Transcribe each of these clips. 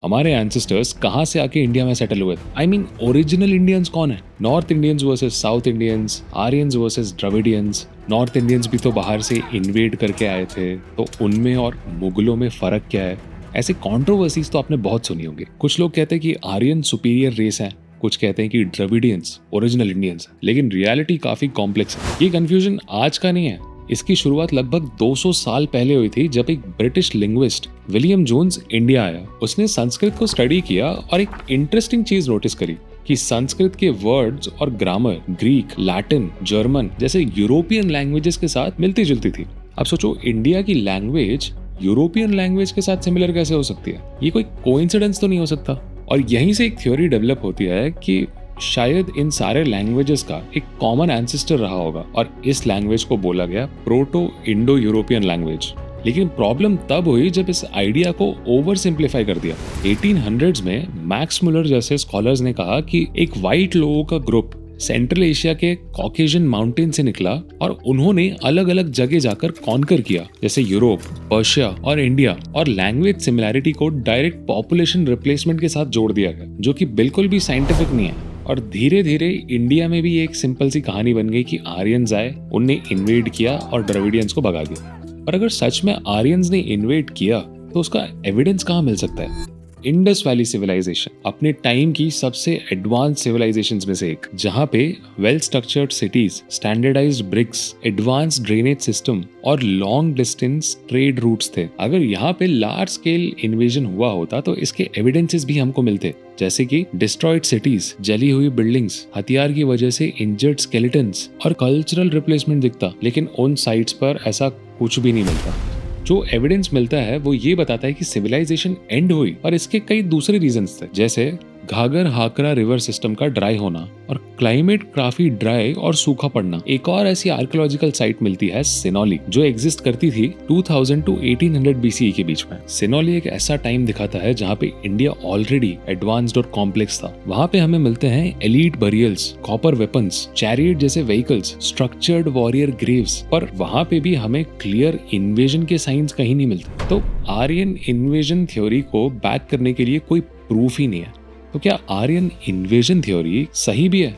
हमारे एंसेस्टर्स कहाँ से आके इंडिया में सेटल हुए? आई मीन ओरिजिनल इंडियंस कौन है? North Indians versus south Indians, Aryans versus Dravidians. North Indians भी तो बाहर से इन्वेड करके आए थे, तो उनमें और मुगलों में फर्क क्या है? ऐसी कंट्रोवर्सीज तो आपने बहुत सुनी होंगी। कुछ लोग कहते हैं कि आर्यन सुपीरियर रेस है, कुछ कहते हैं कि द्रविडियंस ओरिजिनल इंडियंस है, लेकिन रियलिटी काफी कॉम्प्लेक्स है। ये कंफ्यूजन आज का नहीं है, इसकी शुरुआत लगभग 200 साल पहले हुई थी, जब एक British linguist William Jones India आया। उसने संस्कृत को स्टडी किया और एक इंटरेस्टिंग चीज नोटिस करी कि संस्कृत के वर्ड्स और ग्रामर ग्रीक, लैटिन, जर्मन जैसे यूरोपियन लैंग्वेजेस के साथ मिलती जुलती थी। अब सोचो, इंडिया की लैंग्वेज यूरोपियन लैंग्वेज के साथ सिमिलर कैसे हो सकती है? ये कोई कोइंसिडेंस तो नहीं हो सकता। और यहीं से एक थ्योरी डेवलप होती है कि शायद इन सारे लैंग्वेजेस का एक कॉमन एंसेस्टर रहा होगा और इस लैंग्वेज को बोला गया प्रोटो इंडो यूरोपियन लैंग्वेज। लेकिन प्रॉब्लम तब हुई जब इस आइडिया को ओवर सिंप्लीफाई कर दिया। 1800s में मैक्स मुलर जैसे स्कॉलर्स ने कहा कि एक वाइट लोगों का ग्रुप सेंट्रल एशिया के कॉकेशियन माउंटेन से निकला और उन्होंने अलग अलग जगह जाकर कॉन्कर किया, जैसे यूरोप, पर्शिया और इंडिया। और लैंग्वेज सिमिलैरिटी को डायरेक्ट पॉपुलेशन रिप्लेसमेंट के साथ जोड़ दिया गया, जो कि बिल्कुल भी साइंटिफिक नहीं है। और धीरे धीरे इंडिया में भी एक सिंपल सी कहानी बन गई कि आर्यंस आए, उनने इन्वेड किया और द्रविडियंस को भगा दिया। पर अगर सच में आर्यंस ने इन्वेड किया तो उसका एविडेंस कहाँ मिल सकता है? इंडस वैली सिविलाइजेशन अपने टाइम की सबसे एडवांस सिविलाइजेशंस में से एक, जहां पे well structured cities, standardised bricks, advance drainage system और लॉन्ग डिस्टेंस ट्रेड रूट्स थे। अगर यहाँ पे लार्ज स्केल इन्वेजन हुआ होता तो इसके एविडेंसेस भी हमको मिलते, जैसे कि डिस्ट्रॉयड सिटीज, जली हुई बिल्डिंग्स, हथियार की वजह से इंजर्ड स्केलेटन्स और कल्चरल रिप्लेसमेंट दिखता। लेकिन उन साइट्स पर ऐसा कुछ भी नहीं मिलता। जो एविडेंस मिलता है वो ये बताता है कि सिविलाइजेशन एंड हुई, और इसके कई दूसरे रीजंस थे, जैसे घाघर हाकरा रिवर सिस्टम का ड्राई होना और क्लाइमेट काफी ड्राई और सूखा पड़ना। एक और ऐसी आर्कियोलॉजिकल साइट मिलती है सिनोली, जो एग्जिस्ट करती थी 2000 टू 1800 BCE के बीच में। सिनोली एक ऐसा टाइम दिखाता है जहाँ पे इंडिया ऑलरेडी एडवांस्ड और कॉम्प्लेक्स था। वहाँ पे हमें मिलते हैं elite burials, copper weapons, chariot जैसे व्हीकल्स, स्ट्रक्चर्ड वॉरियर ग्रेव्स, पर वहाँ पे भी हमें क्लियर इन्वेजन के साइंस कहीं नहीं मिलते। तो आर्यन इन्वेजन थ्योरी को बैक करने के लिए कोई प्रूफ ही नहीं है। तो क्या आर्यन इन्वेजन थ्योरी सही भी है?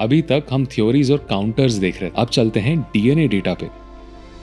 अभी तक हम थ्योरीज और काउंटर्स देख रहे हैं। अब चलते हैं डीएनए डेटा पे।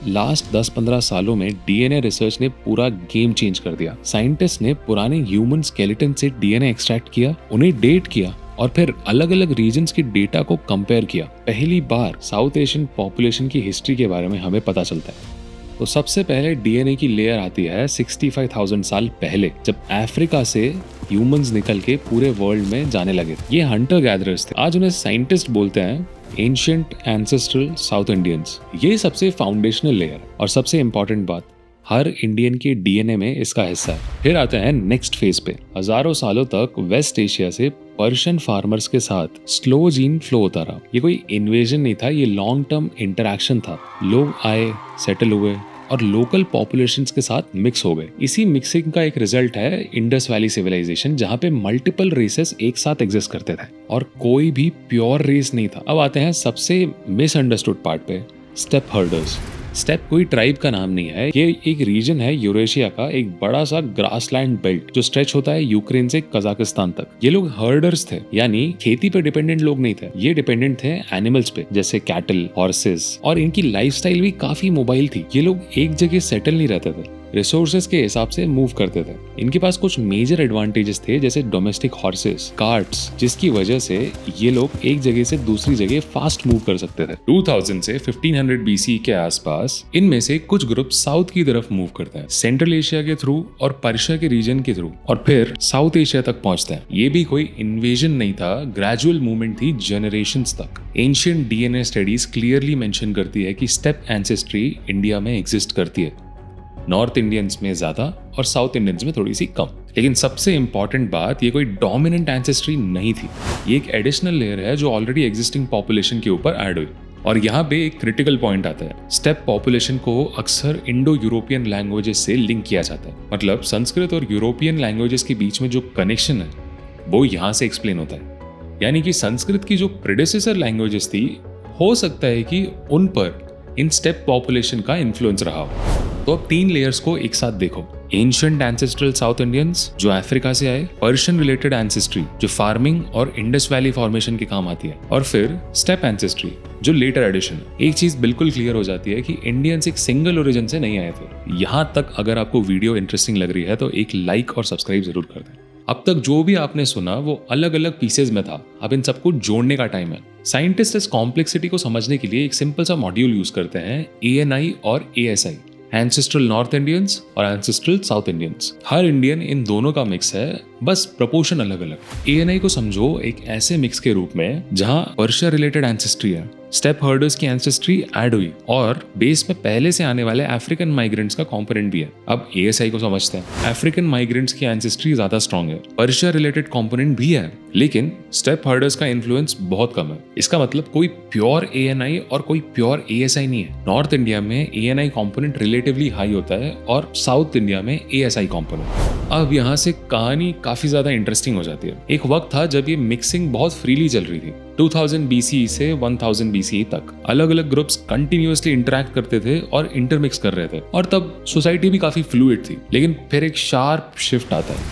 लास्ट 10-15 सालों में डीएनए रिसर्च ने पूरा गेम चेंज कर दिया। साइंटिस्ट ने पुराने ह्यूमन स्केलेटन से डीएनए एक्सट्रैक्ट किया, उन्हें डेट किया और फिर अलग अलग रीजन्स के डेटा को कंपेयर किया। पहली बार साउथ एशियन पॉपुलेशन की हिस्ट्री के बारे में हमें पता चलता है। तो सबसे पहले डीएनए की लेयर आती है 65,000 साल पहले, जब अफ्रीका से ह्यूमंस निकल के पूरे वर्ल्ड में जाने लगे। ये हंटर गैदरर्स थे। आज उन्हें साइंटिस्ट बोलते हैं एंशिएंट एंसेस्ट्रल साउथ इंडियंस। ये सबसे फाउंडेशनल लेयर और सबसे इंपॉर्टेंट बात, हर इंडियन के डीएनए में इसका हिस्सा है। फिर आते हैं नेक्स्ट फेज पे। हजारों सालों तक वेस्ट एशिया से पर्शियन फार्मर्स के साथ स्लो जीन फ्लो होता रहा। ये कोई इन्वेजन नहीं था, ये लॉन्ग टर्म इंटरैक्शन था। लोग आए, सेटल हुए और लोकल पॉपुलेशंस के साथ मिक्स हो गए। इसी मिक्सिंग का एक रिजल्ट है इंडस वैली सिविलाइजेशन, जहाँ पे मल्टीपल रेसेस एक साथ एग्जिस्ट करते थे और कोई भी प्योर रेस नहीं था। अब आते हैं सबसे मिसअंडरस्टूड पार्ट पे, स्टेप हर्डर्स। स्टेप कोई ट्राइब का नाम नहीं है, ये एक रीजन है यूरेशिया का, एक बड़ा सा ग्रासलैंड बेल्ट जो स्ट्रेच होता है यूक्रेन से कजाकिस्तान तक। ये लोग हर्डर्स थे, यानी खेती पे डिपेंडेंट लोग नहीं थे। ये डिपेंडेंट थे एनिमल्स पे, जैसे कैटल, हॉर्सेस, और इनकी लाइफस्टाइल भी काफी मोबाइल थी। ये लोग एक जगह सेटल नहीं रहते थे, रिसोर्सेज के हिसाब से मूव करते थे। इनके पास कुछ मेजर एडवांटेजेस थे, जैसे डोमेस्टिक हॉर्सेस, कार्ट्स, जिसकी वजह से ये लोग एक जगह से दूसरी जगह फास्ट मूव कर सकते थे। 2000 से 1500 BCE के आसपास इनमें से कुछ ग्रुप साउथ की तरफ मूव करते हैं, सेंट्रल एशिया के थ्रू और पर्शिया के रीजन के थ्रू, और फिर साउथ एशिया तक पहुंचते हैं। ये भी कोई इन्वेजन नहीं था, ग्रेजुअल मूवमेंट थी जनरेशंस तक। Ancient DNA studies clearly mention करती है कि स्टेप एंसेस्ट्री इंडिया में एग्जिस्ट करती है, नॉर्थ इंडियंस में ज्यादा और साउथ इंडियंस में थोड़ी सी कम। लेकिन सबसे इंपॉर्टेंट बात, ये कोई डोमिनेंट एंसेस्ट्री नहीं थी, ये एक एडिशनल लेयर है जो ऑलरेडी एग्जिस्टिंग पॉपुलेशन के ऊपर ऐड हुई। और यहाँ पे एक क्रिटिकल पॉइंट आता है, स्टेप पॉपुलेशन को अक्सर इंडो यूरोपियन लैंग्वेजेस से लिंक किया जाता है। मतलब संस्कृत और यूरोपियन लैंग्वेजेस के बीच में जो कनेक्शन है वो यहाँ से एक्सप्लेन होता है। यानी कि संस्कृत की जो प्रेडेसेसर लैंग्वेजेस थी, हो सकता है कि उन पर इन स्टेप पॉपुलेशन का इन्फ्लुएंस रहा हो। तो अब 3 लेयर्स को एक साथ देखो। एंशिएंट एंसेस्ट्रल साउथ इंडियंस जो अफ्रीका से आए, पर्शियन रिलेटेड एंसेस्ट्री जो फार्मिंग और इंडस वैली फॉर्मेशन के काम आती है, और फिर स्टेप एंसेस्ट्री जो लेटर एडिशन है। एक चीज बिल्कुल क्लियर हो जाती है कि इंडियंस एक सिंगल ओरिजिन से नहीं आए थे। यहां तक अगर आपको वीडियो इंटरेस्टिंग लग रही है तो एक लाइक और सब्सक्राइब जरूर कर दें। अब तक जो भी आपने सुना वो अलग अलग पीसेज में था, अब इन सबको जोड़ने का टाइम है। साइंटिस्ट इस कॉम्प्लेक्सिटी को समझने के लिए एक सिंपल सा मॉड्यूल यूज करते हैं, ANI और ASI, एंसेस्ट्रल नॉर्थ इंडियंस और ancestral south Indians. Her Indian in दोनों का मिक्स है, बस प्रोपोर्शन अलग अलग। ANI को समझो एक ऐसे मिक्स के रूप में जहां पर्शिया रिलेटेड एंसेस्ट्री है, स्टेप हर्डर्स की एंसेस्ट्री ऐड हुई और बेस में पहले से आने वाले अफ्रीकन माइग्रेंट्स का कंपोनेंट भी है। अब ASI को समझते हैं। अफ्रीकन माइग्रेंट्स की एंसेस्ट्री ज्यादा स्ट्रांग है, पर्शिया रिलेटेड कंपोनेंट भी है, लेकिन स्टेप हर्डर्स का इन्फ्लुएंस बहुत कम है। इसका मतलब कोई प्योर ANI और कोई प्योर ASI नहीं है। नॉर्थ इंडिया में ANI कंपोनेंट रिलेटिवली हाई होता है और साउथ इंडिया में ASI कंपोनेंट। अब यहाँ से कहानी काफी ज्यादा इंटरेस्टिंग हो जाती है। एक वक्त था जब ये मिक्सिंग बहुत फ्रीली चल रही थी। 2000 BCE से 1000 BCE तक अलग अलग ग्रुप्स कंटिन्यूअसली इंटरैक्ट करते थे और इंटरमिक्स कर रहे थे, और तब सोसाइटी भी काफी फ्लूइड थी। लेकिन फिर एक शार्प शिफ्ट आता है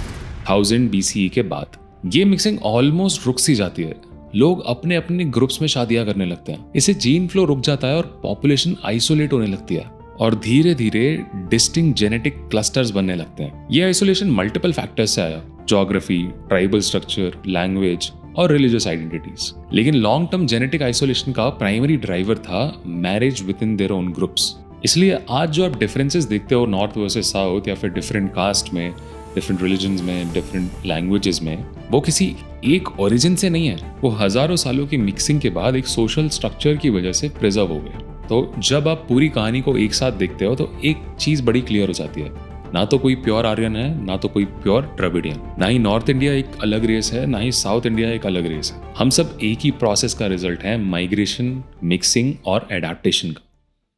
1000 BCE के बाद। ये मिक्सिंग ऑलमोस्ट रुक सी जाती है। लोग अपने अपने ग्रुप्स में शादियां करने लगते हैं, इससे जीन फ्लो रुक जाता है और पॉपुलेशन आइसोलेट होने लगती है और धीरे धीरे डिस्टिंक्ट जेनेटिक क्लस्टर्स बनने लगते हैं। ये आइसोलेशन मल्टीपल फैक्टर्स से आया, ज्योग्राफी, ट्राइबल स्ट्रक्चर, लैंग्वेज और रिलीजियस आइडेंटिटीज। लेकिन लॉन्ग टर्म जेनेटिक आइसोलेशन का प्राइमरी ड्राइवर था marriage with in their own groups. इसलिए आज जो आप डिफरेंसेस देखते हो नॉर्थ वर्सेस साउथ, या फिर डिफरेंट कास्ट में, डिफरेंट रिलीजन्स में, डिफरेंट लैंग्वेजेस में, वो किसी एक ओरिजिन से नहीं है। वो हजारों सालों की मिक्सिंग के बाद एक सोशल स्ट्रक्चर की वजह से प्रिजर्व हो गए। तो जब आप पूरी कहानी को एक साथ देखते हो तो एक चीज बड़ी क्लियर हो जाती है, ना तो कोई प्योर आर्यन है, ना तो कोई प्योर द्रविडियन, ना ही नॉर्थ इंडिया एक अलग रेस है, ना ही साउथ इंडिया एक अलग रेस है। हम सब एक ही प्रोसेस का रिजल्ट है, माइग्रेशन, मिक्सिंग और एडाप्टेशन का।